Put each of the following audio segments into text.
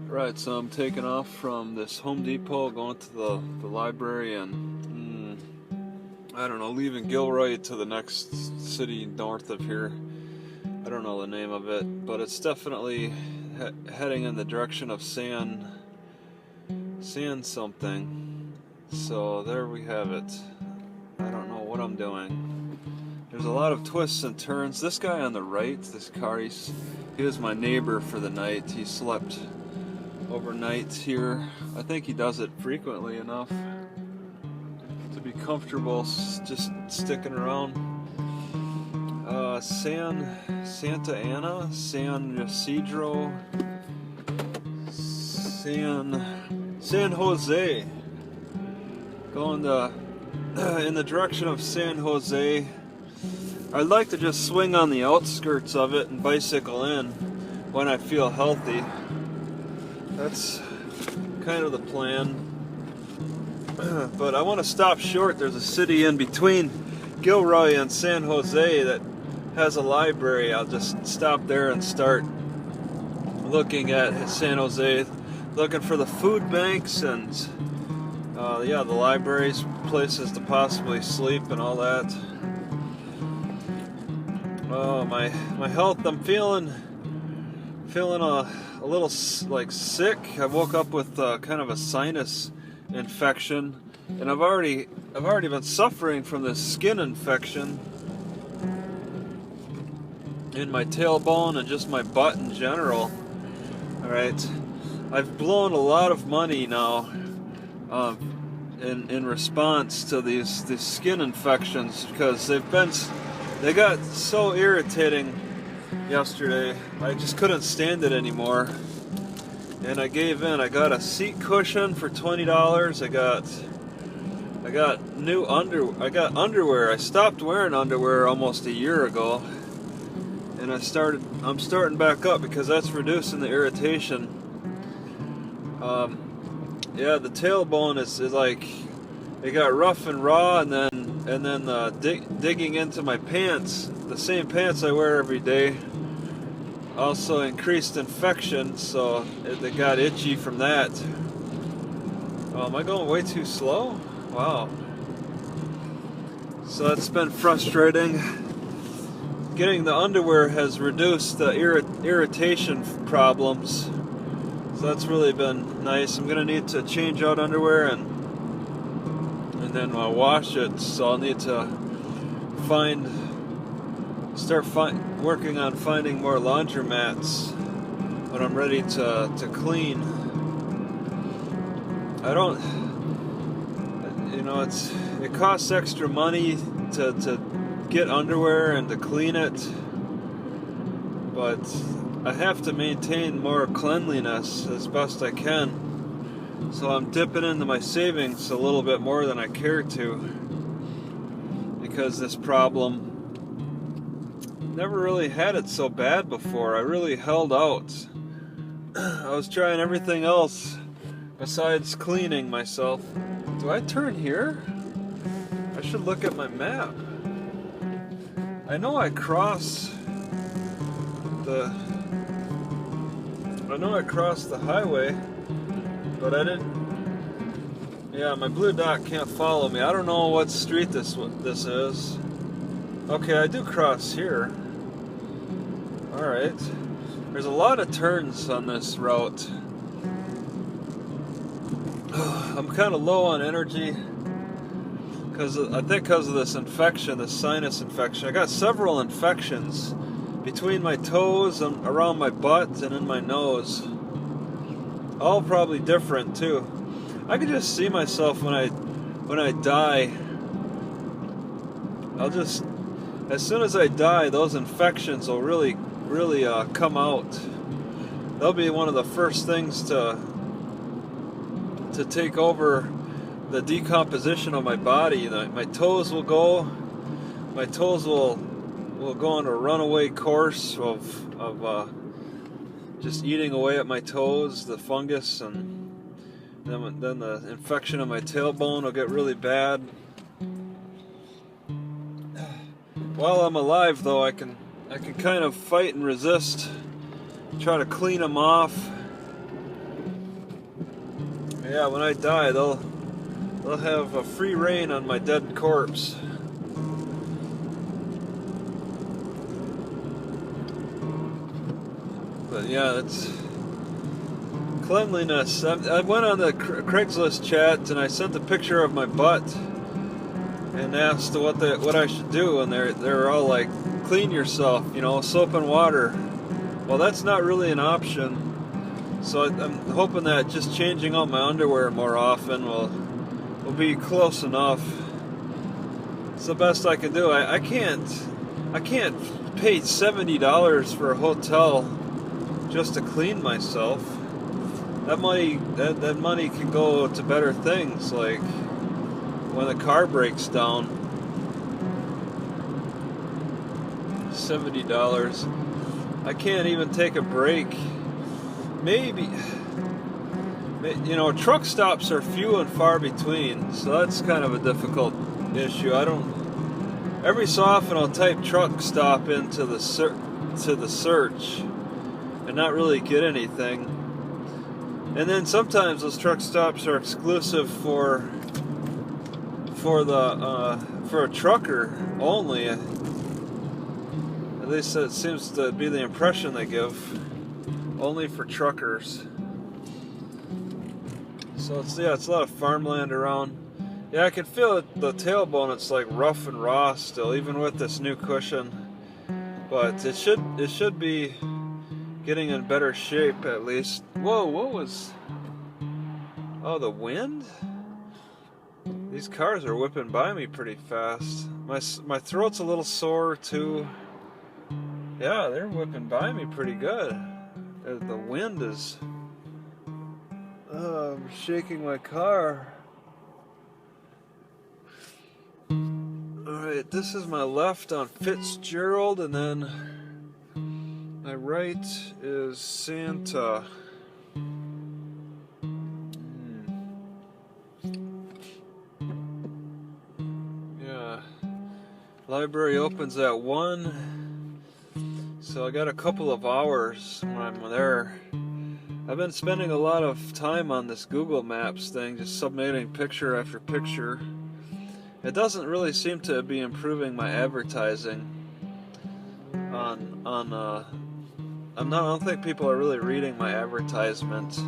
Right, so I'm taking off from this Home Depot, going to the library, and I don't know, leaving Gilroy to the next city north of here. I don't know the name of it, but it's definitely heading in the direction of San something. So there we have it. I don't know what I'm doing. There's a lot of twists and turns. This guy on the right, this car, he was my neighbor for the night. He slept overnight here. I think he does it frequently enough to be comfortable just sticking around. Santa Ana, San Ysidro, San Jose. Going in the direction of San Jose. I'd like to just swing on the outskirts of it and bicycle in when I feel healthy. That's kind of the plan. But I want to stop short. There's a city in between Gilroy and San Jose that has a library. I'll just stop there and start looking at San Jose, looking for the food banks and the libraries, places to possibly sleep and all that. Oh, my health, I'm feeling a little like sick. I woke up with kind of a sinus infection, and I've already been suffering from this skin infection in my tailbone and just my butt in general. All right, I've blown a lot of money now in response to these skin infections because they got so irritating yesterday. I just couldn't stand it anymore, and I gave in. I got a seat cushion for $20. I got underwear. I stopped wearing underwear almost a year ago, and I'm starting back up because that's reducing the irritation. The tailbone is like it got rough and raw, and then digging into my pants, the same pants I wear every day, also increased infection, so they got itchy from that. Am I going way too slow? Wow. So that's been frustrating. Getting the underwear has reduced the irritation problems, so that's really been nice. I'm gonna need to change out underwear and then wash it, so I'll need to start working on finding more laundromats when I'm ready to clean. I don't, it costs extra money to get underwear and to clean it, but I have to maintain more cleanliness as best I can. So I'm dipping into my savings a little bit more than I care to, because this problem, never really had it so bad before. I really held out. I was trying everything else besides cleaning myself. Do I turn here? I should look at my map. I know I cross the highway, but I didn't. Yeah, my blue dot can't follow me. I don't know what street this is. Okay, I do cross here. Alright. There's a lot of turns on this route. I'm kind of low on energy because of this infection, this sinus infection. I got several infections between my toes and around my butt and in my nose. All probably different too. I can just see myself when I die. As soon as I die, those infections will really come out. They'll be one of the first things to take over the decomposition of my body. My toes will go. My toes will go on a runaway course of just eating away at my toes, the fungus, and then the infection of my tailbone will get really bad. While I'm alive, though, I can kind of fight and resist, try to clean them off. Yeah, when I die, they'll have a free reign on my dead corpse. But yeah, it's cleanliness. I went on the Craigslist chat and I sent a picture of my butt and asked what I should do, and they're all like, clean yourself, you know, soap and water. Well, that's not really an option. So I'm hoping that just changing out my underwear more often will be close enough. It's the best I can do. I can't pay $70 for a hotel just to clean myself. That money can go to better things, like when the car breaks down. $70. I can't even take a break. Maybe, you know, truck stops are few and far between, so that's kind of a difficult issue. Every so often I'll type truck stop into the search and not really get anything. And then sometimes those truck stops are exclusive for a trucker only. At least that seems to be the impression they give. Only for truckers. So it's a lot of farmland around. Yeah, I can feel it, the tailbone. It's like rough and raw still, even with this new cushion. But it should be getting in better shape at least. Whoa, what was? Oh, the wind? These cars are whipping by me pretty fast. My throat's a little sore too. Yeah, they're whipping by me pretty good. The wind is shaking my car. Alright, this is my left on Fitzgerald, and then my right is Santa. Yeah. Library opens at 1. So I got a couple of hours when I'm there. I've been spending a lot of time on this Google Maps thing, just submitting picture after picture. It doesn't really seem to be improving my advertising. I don't think people are really reading my advertisement.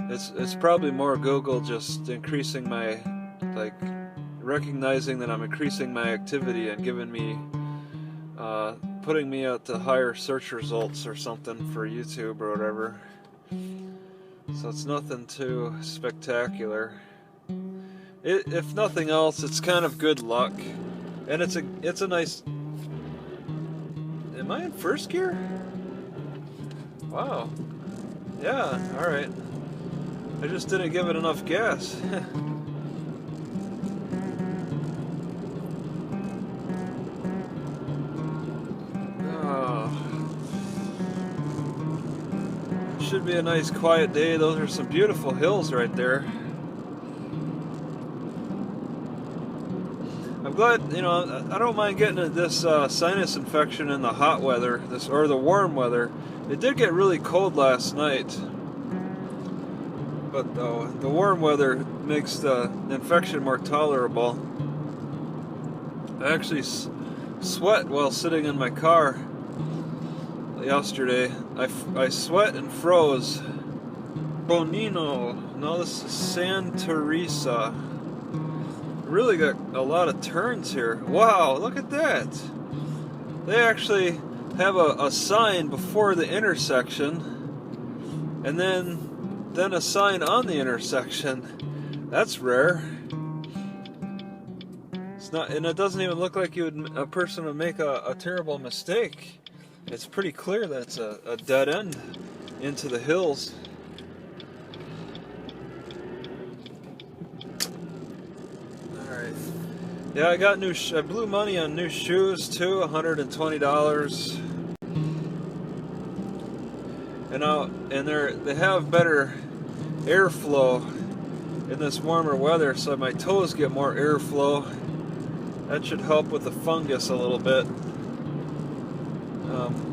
It's probably more Google just increasing my, like, recognizing that I'm increasing my activity and giving me putting me at the higher search results or something for YouTube or whatever. So it's nothing too spectacular. If nothing else, it's kind of good luck, and it's a nice. Am I in first gear? Wow. Yeah. All right. I just didn't give it enough gas. Should be a nice quiet day. Those are some beautiful hills right there. I'm glad, you know, I don't mind getting this sinus infection in the hot weather, or the warm weather. It did get really cold last night, but the warm weather makes the infection more tolerable. I actually sweat while sitting in my car yesterday. I sweat and froze. Bonino. No, this is San Teresa. Really got a lot of turns here. Wow, look at that. They actually have a sign before the intersection, and then a sign on the intersection. That's rare. It's not, and it doesn't even look like a person would make a terrible mistake. It's pretty clear that it's a dead end into the hills. Alright. Yeah, I got I blew money on new shoes too, $120. And they have better airflow in this warmer weather, so my toes get more airflow. That should help with the fungus a little bit.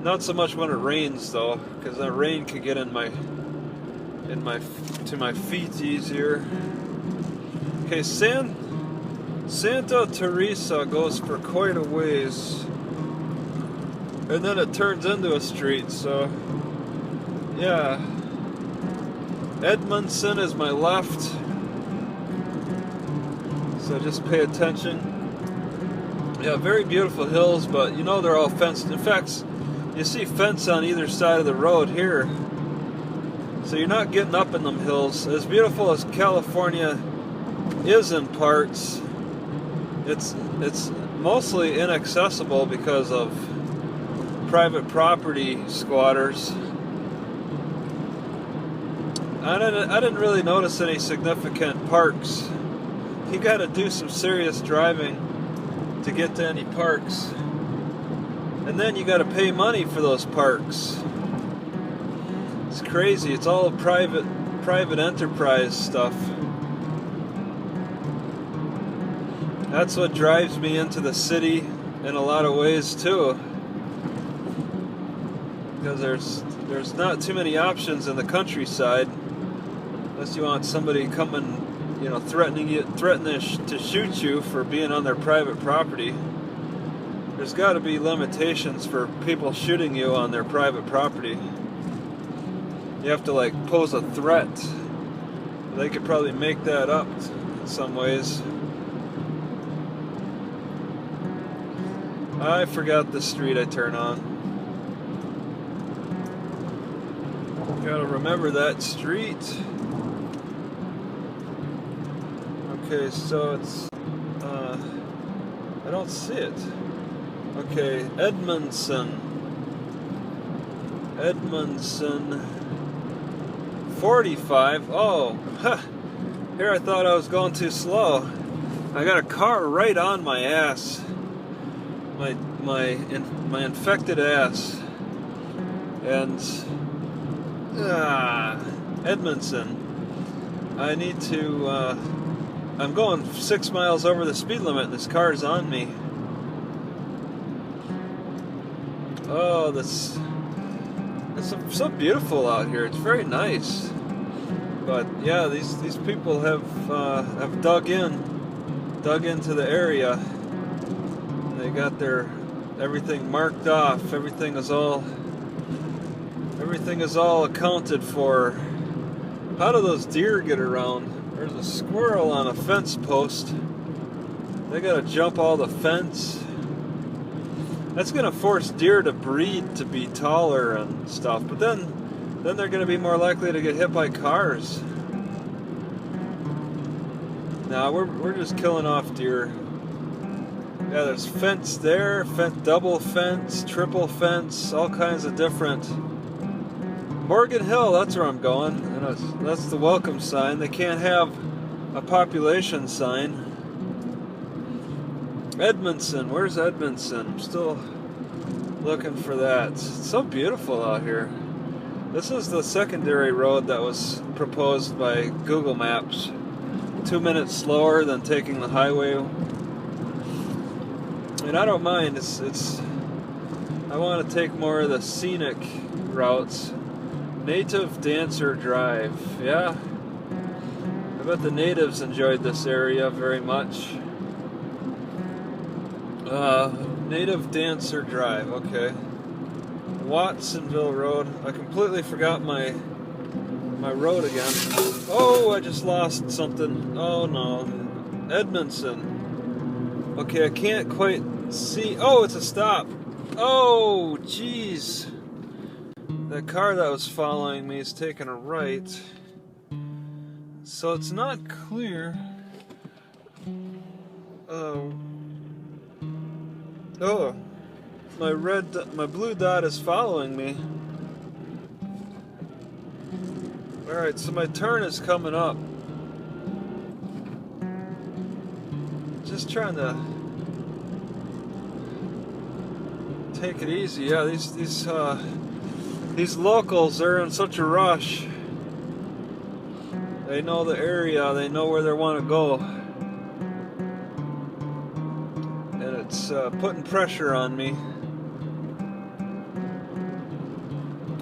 Not so much when it rains though, because that rain could get in my to my feet easier. Okay, Santa Teresa goes for quite a ways, and then it turns into a street. So yeah, Edmondson is my left, so just pay attention. Yeah, very beautiful hills, but you know they're all fenced. In fact, you see fence on either side of the road here, so you're not getting up in them hills. As beautiful as California is in parts, it's mostly inaccessible because of private property squatters. I didn't really notice any significant parks. You got to do some serious driving to get to any parks, and then you got to pay money for those parks. It's crazy. It's all private enterprise stuff. That's what drives me into the city in a lot of ways too, because there's not too many options in the countryside unless you want somebody coming, you know, threatening to shoot you for being on their private property. There's got to be limitations for people shooting you on their private property. You have to like pose a threat. They could probably make that up in some ways. I forgot the street I turn on. Gotta remember that street. Okay, so it's, I don't see it. Okay, Edmondson, 45. Oh, huh. Here I thought I was going too slow. I got a car right on my ass. My infected ass. And Edmondson. I need to. I'm going 6 miles over the speed limit, and this car's on me. Oh, it's so beautiful out here. It's very nice. But yeah, these people have dug into the area. They got their everything marked off. Everything is all accounted for. How do those deer get around? There's a squirrel on a fence post. They gotta jump all the fence. That's gonna force deer to breed to be taller and stuff. But then they're gonna be more likely to get hit by cars. Now we're just killing off deer. Yeah, there's fence there, double fence, triple fence, all kinds of different. Morgan Hill, that's where I'm going. And that's the welcome sign. They can't have a population sign. Edmondson, where's Edmondson? I'm still looking for that. It's so beautiful out here. This is the secondary road that was proposed by Google Maps. 2 minutes slower than taking the highway. And I don't mind. I want to take more of the scenic routes. Native Dancer Drive. Yeah. I bet the natives enjoyed this area very much. Native Dancer Drive. Okay. Watsonville Road. I completely forgot my road again. Oh, I just lost something. Oh no. Edmondson. Okay, I can't quite see. Oh, it's a stop. Oh, jeez. The car that was following me is taking a right. So it's not clear. Oh, my blue dot is following me. Alright, so my turn is coming up. Just trying to take it easy. Yeah, these locals, they're in such a rush. They know the area, they know where they want to go. And it's putting pressure on me.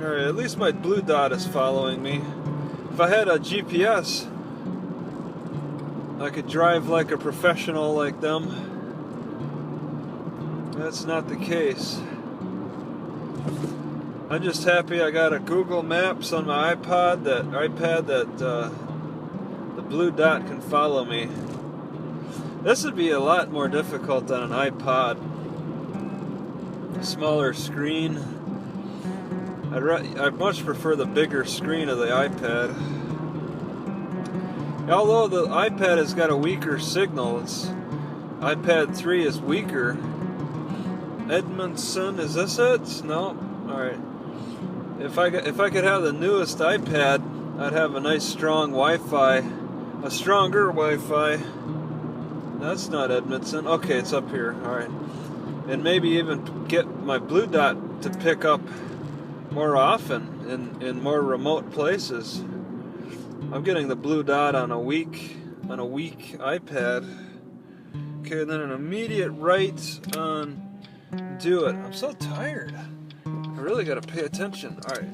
Alright, at least my blue dot is following me. if I had a GPS, I could drive like a professional like them. That's not the case. I'm just happy I got a Google Maps on my iPad that the blue dot can follow me. This would be a lot more difficult on an iPod. Smaller screen. I'd much prefer the bigger screen of the iPad. Although the iPad has got a weaker signal, iPad 3 is weaker. Edmondson, is this it? No? Alright. If I could have the newest iPad, I'd have a nice strong Wi-Fi, a stronger Wi-Fi. That's not Edmondson. Okay, it's up here. Alright. And maybe even get my blue dot to pick up more often in more remote places. I'm getting the blue dot on a weak iPad. Okay, and then an immediate right on do it. I'm so tired. I really gotta pay attention. Alright.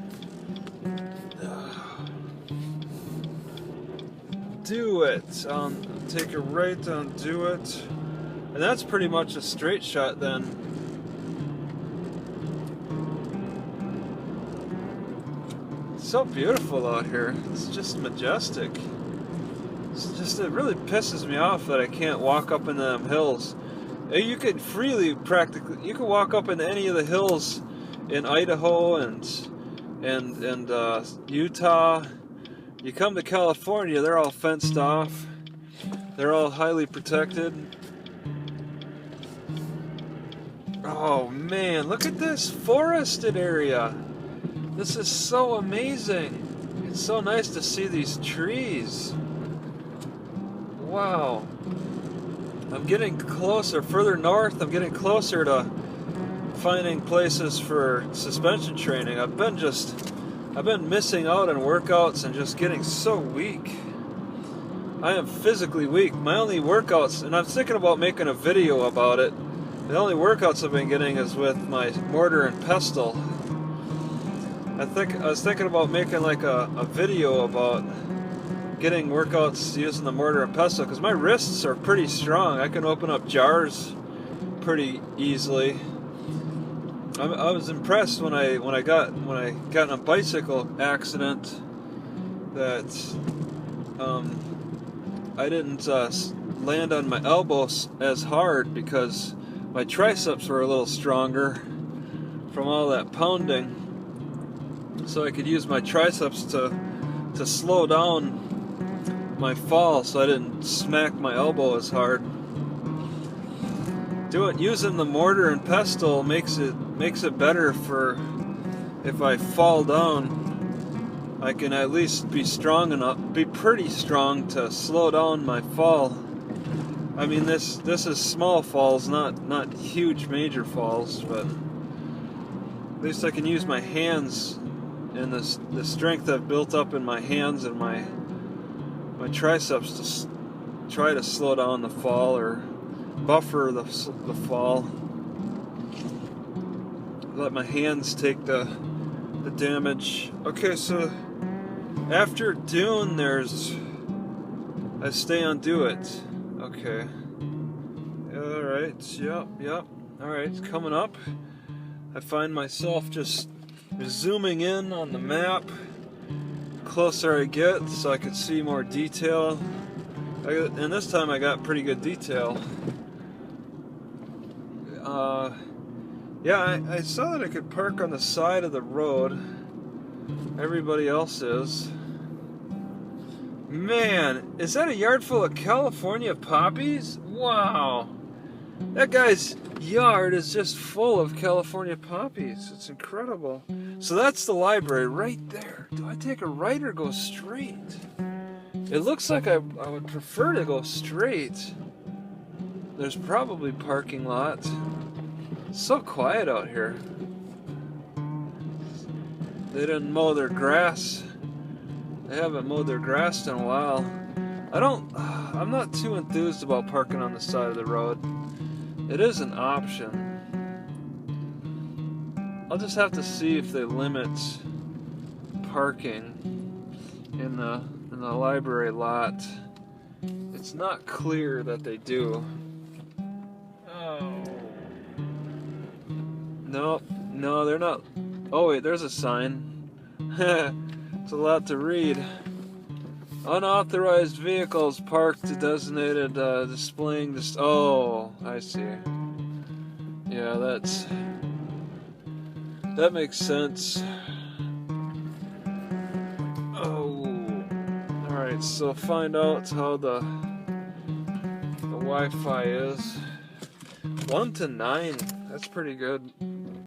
Do it. Take a right on do it. And that's pretty much a straight shot then. It's so beautiful out here. It's just majestic. It really pisses me off that I can't walk up into them hills. You could you could walk up into any of the hills in Idaho and Utah. You come to California, they're all fenced off. They're all highly protected. Oh man, look at this forested area. This is so amazing. It's so nice to see these trees. Wow. I'm getting closer, further north, I'm getting closer to finding places for suspension training. I've been missing out on workouts and just getting so weak. I am physically weak. My only workouts, and I'm thinking about making a video about it, the only workouts I've been getting is with my mortar and pestle. I was thinking about making like a video about getting workouts using the mortar and pestle, because my wrists are pretty strong. I can open up jars pretty easily. I was impressed when I got in a bicycle accident that I didn't land on my elbows as hard because my triceps were a little stronger from all that pounding, so I could use my triceps to slow down my fall so I didn't smack my elbow as hard. Using the mortar and pestle makes it better for if I fall down, I can at least be pretty strong to slow down my fall. I mean, this is small falls, not huge major falls, but at least I can use my hands and the strength I've built up in my hands and my triceps to try to slow down the fall or buffer the fall. Let my hands take the damage. Okay, so after Dune, I stay on Do It. Okay. Alright, yep. Alright, coming up. I find myself just zooming in on the map. Closer I get, so I can see more detail. And this time I got pretty good detail. Yeah, I saw that I could park on the side of the road. Everybody else is. Man, is that a yard full of California poppies? Wow. That guy's yard is just full of California poppies. It's incredible. So that's the library right there. Do I take a right or go straight? It looks like I would prefer to go straight. There's probably parking lot. It's so quiet out here. They didn't mow their grass. They haven't mowed their grass in a while. I'm not too enthused about parking on the side of the road. It is an option. I'll just have to see if they limit parking. in the library lot. It's not clear that they do. Oh. No, they're not. Oh wait, there's a sign. It's a lot to read. Unauthorized vehicles parked designated displaying this. Oh, I see. Yeah, that makes sense. Oh, all right. So find out how the Wi-Fi is. 1 to 9. That's pretty good.